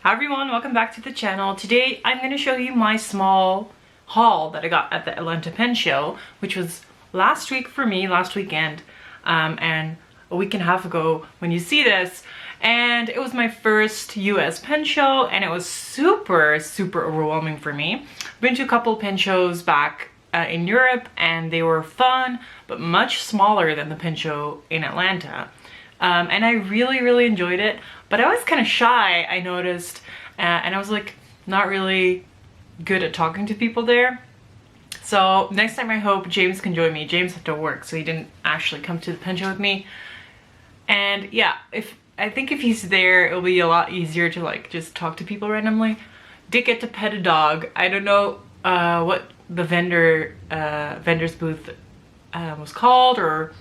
Hi everyone, welcome back to the channel. Today I'm going to show you my small haul that I got at the Atlanta Pen Show, which was last week for me, last weekend, and a week and a half ago when you see this. And it was my first US pen show, and it was super overwhelming for me. I've been to a couple pen shows back in Europe, and they were fun, but much smaller than the pen show in Atlanta. And I really enjoyed it, but I was kind of shy, I noticed, and I was like not really good at talking to people there. So next time I hope James can join me. James had to work, so he didn't actually come to the pen show with me. And yeah, I think if he's there, it'll be a lot easier to like just talk to people randomly. Did get to pet a dog. I don't know what the vendor's booth was called, or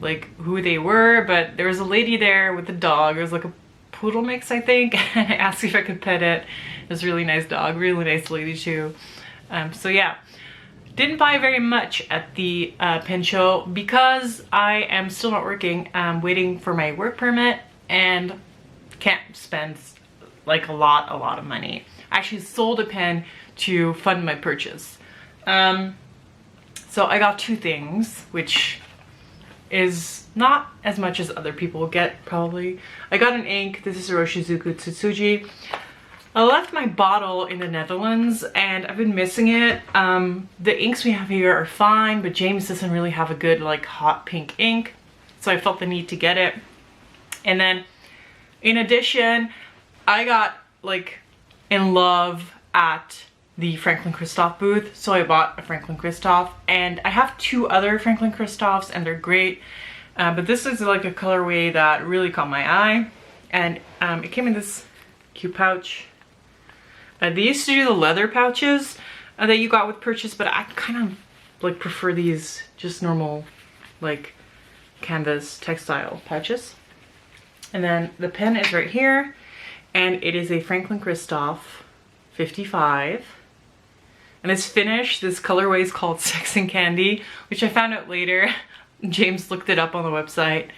like who they were, but there was a lady there with a dog. It was like a poodle mix, I think. And I asked if I could pet it. It was a really nice dog, really nice lady too. So yeah, didn't buy very much at the pen show because I am still not working. I'm waiting for my work permit and can't spend like a lot of money. I actually sold a pen to fund my purchase. So I got two things, which is not as much as other people get probably. I got an ink. This is a Roshizuku Tsutsuji. I left my bottle in the Netherlands and I've been missing it. The inks we have here are fine, but James doesn't really have a good like hot pink ink, so I felt the need to get it. And then in addition, I got like in love at the Franklin Christoph booth, so I bought a Franklin Christoph, and I have two other Franklin Christophs and they're great, but this is like a colorway that really caught my eye, and it came in this cute pouch. They used to do the leather pouches that you got with purchase, but I kind of like prefer these just normal like canvas textile pouches. And then the pen is right here, and it is a Franklin Christoph 55. And it's finished. This colorway is called Sex and Candy, which I found out later. James looked it up on the website,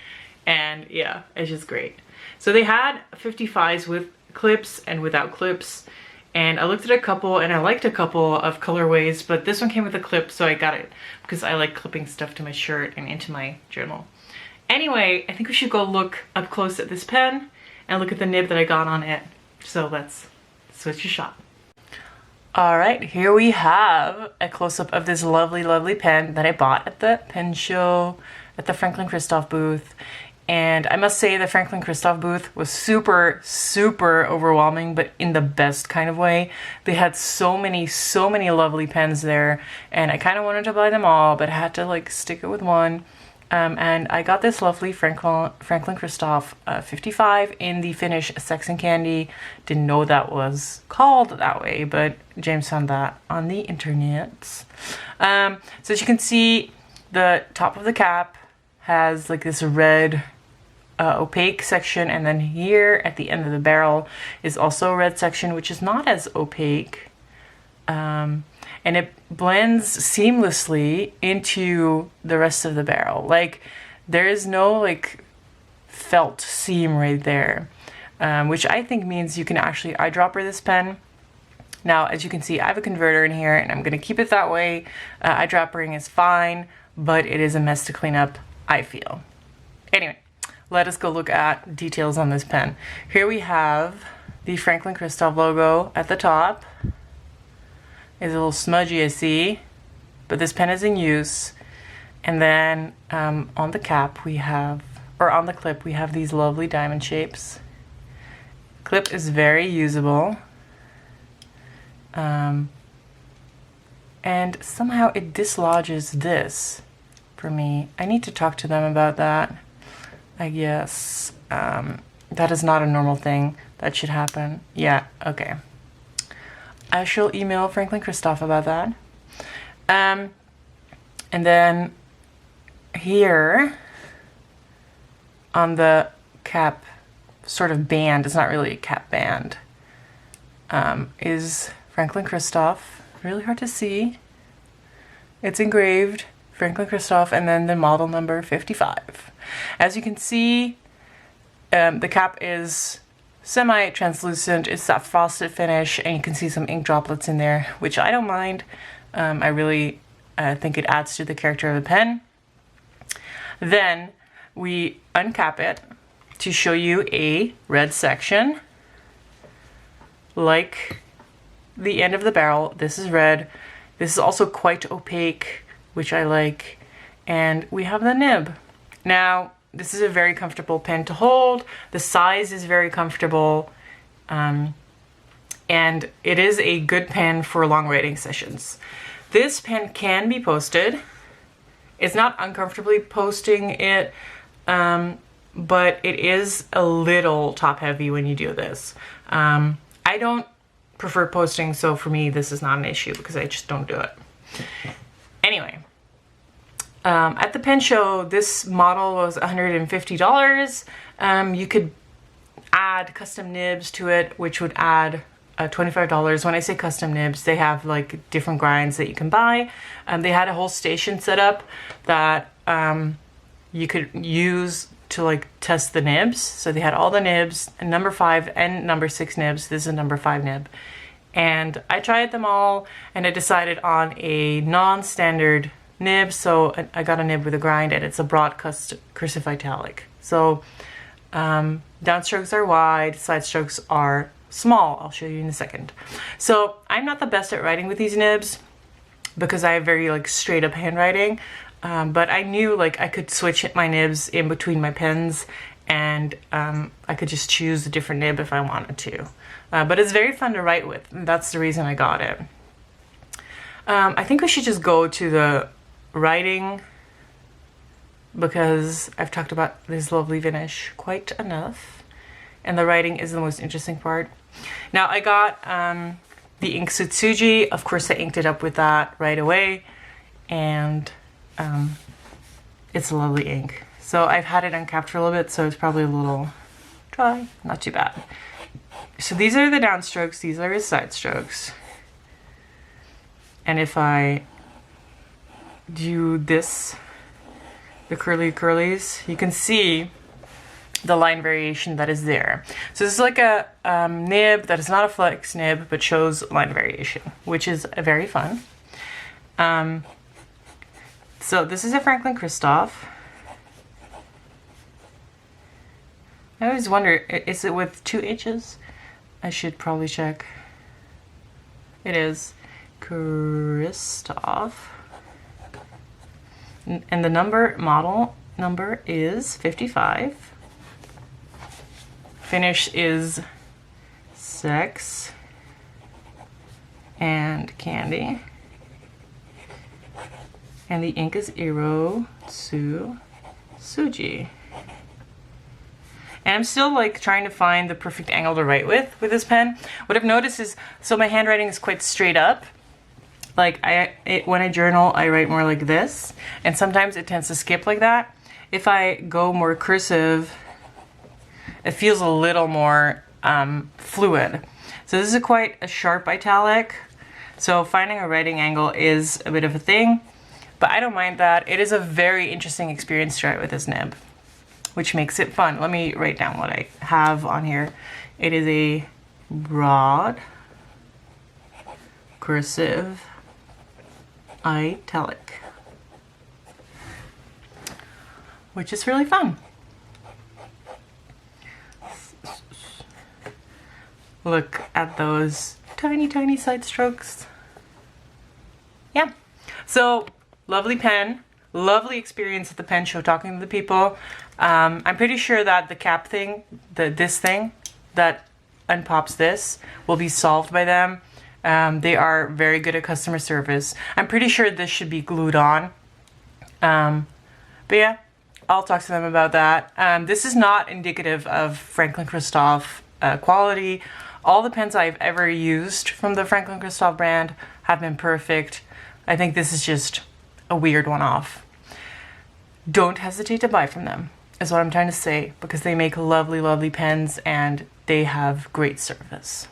and yeah, it's just great. So they had 55s with clips and without clips, and I looked at a couple and I liked a couple of colorways, but this one came with a clip, so I got it because I like clipping stuff to my shirt and into my journal. Anyway, I think we should go look up close at this pen and look at the nib that I got on it. So let's switch to shot. All right, here we have a close-up of this lovely pen that I bought at the pen show at the Franklin Christoph booth. And I must say the Franklin Christoph booth was super overwhelming, but in the best kind of way. They had so many lovely pens there, and I kind of wanted to buy them all, but I had to like stick it with one. And I got this lovely Franklin Christoph 55 in the finish Sex and Candy. Didn't know that was called that way, but James found that on the internet. So as you can see, the top of the cap has like this red opaque section, and then here at the end of the barrel is also a red section, which is not as opaque. And it blends seamlessly into the rest of the barrel. Like there is no like felt seam right there, which I think means you can actually eyedropper this pen. Now, as you can see, I have a converter in here and I'm gonna keep it that way. Eyedroppering is fine, but it is a mess to clean up, I feel. Anyway, let us go look at details on this pen. Here we have the Franklin Christoph logo at the top. It's a little smudgy, I see, but this pen is in use. And then on the cap we have, or on the clip, we have these lovely diamond shapes. Clip is very usable. And somehow it dislodges this for me. I need to talk to them about that, I guess. That is not a normal thing that should happen. Yeah, okay. I shall email Franklin Christoph about that. And then here on the cap sort of band, it's not really a cap band, is Franklin Christoph. Really hard to see. It's engraved Franklin Christoph and then the model number 55. As you can see, the cap is semi-translucent. It's that frosted finish, and you can see some ink droplets in there, which I don't mind. I really think it adds to the character of the pen. Then we uncap it to show you a red section. Like the end of the barrel, this is red. This is also quite opaque, which I like. And we have the nib. Now, this is a very comfortable pen to hold. The size is very comfortable. And it is a good pen for long writing sessions. This pen can be posted. It's not uncomfortably posting it, but it is a little top heavy when you do this. I don't prefer posting, so for me this is not an issue because I just don't do it. Anyway, at the pen show, this model was $150. You could add custom nibs to it, which would add $25. When I say custom nibs, they have like different grinds that you can buy. They had a whole station set up that you could use to like test the nibs. So they had all the nibs, and number 5 and number 6 nibs. This is a number 5 nib. And I tried them all, and I decided on a non-standard nib. So I got a nib with a grind, and it's a broad cursive italic. So downstrokes are wide, side strokes are small. I'll show you in a second. So I'm not the best at writing with these nibs because I have very like straight up handwriting. But I knew like I could switch my nibs in between my pens, and I could just choose a different nib if I wanted to. But it's very fun to write with, and that's the reason I got it. I think we should just go to the writing because I've talked about this lovely finish quite enough, and the writing is the most interesting part. Now I got the ink Tsutsuji. Of course I inked it up with that right away, and it's a lovely ink. So I've had it uncapped for a little bit, so it's probably a little dry, not too bad. So these are the downstrokes, these are his side strokes. And if I do this, the curly curlies, you can see the line variation that is there. So this is like a nib that is not a flex nib, but shows line variation, which is very fun. So this is a Franklin Christoph. I always wonder, is it with 2 H's? I should probably check. It is Christoph. And the model number is 55. Finish is Sex and Candy. And the ink is Iro Suji. And I'm still like trying to find the perfect angle to write with this pen. What I've noticed is, so my handwriting is quite straight up. Like when I journal, I write more like this, and sometimes it tends to skip like that. If I go more cursive, it feels a little more fluid. So this is quite a sharp italic. So finding a writing angle is a bit of a thing, but I don't mind that. It is a very interesting experience to write with this nib, which makes it fun. Let me write down what I have on here. It is a broad cursive italic, which is really fun. Look at those tiny, tiny side strokes. Yeah, so lovely pen, lovely experience at the pen show talking to the people. I'm pretty sure that the cap thing, this thing that unpops this, will be solved by them. They are very good at customer service. I'm pretty sure this should be glued on. But yeah, I'll talk to them about that. This is not indicative of Franklin Christoph quality. All the pens I've ever used from the Franklin Christoph brand have been perfect. I think this is just a weird one-off. Don't hesitate to buy from them, is what I'm trying to say, because they make lovely, lovely pens and they have great service.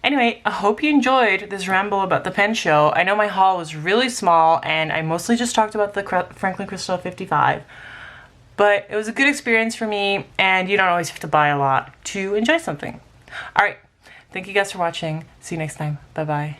Anyway, I hope you enjoyed this ramble about the pen show. I know my haul was really small and I mostly just talked about the Franklin Christoph 55. But it was a good experience for me, and you don't always have to buy a lot to enjoy something. All right, thank you guys for watching. See you next time. Bye-bye.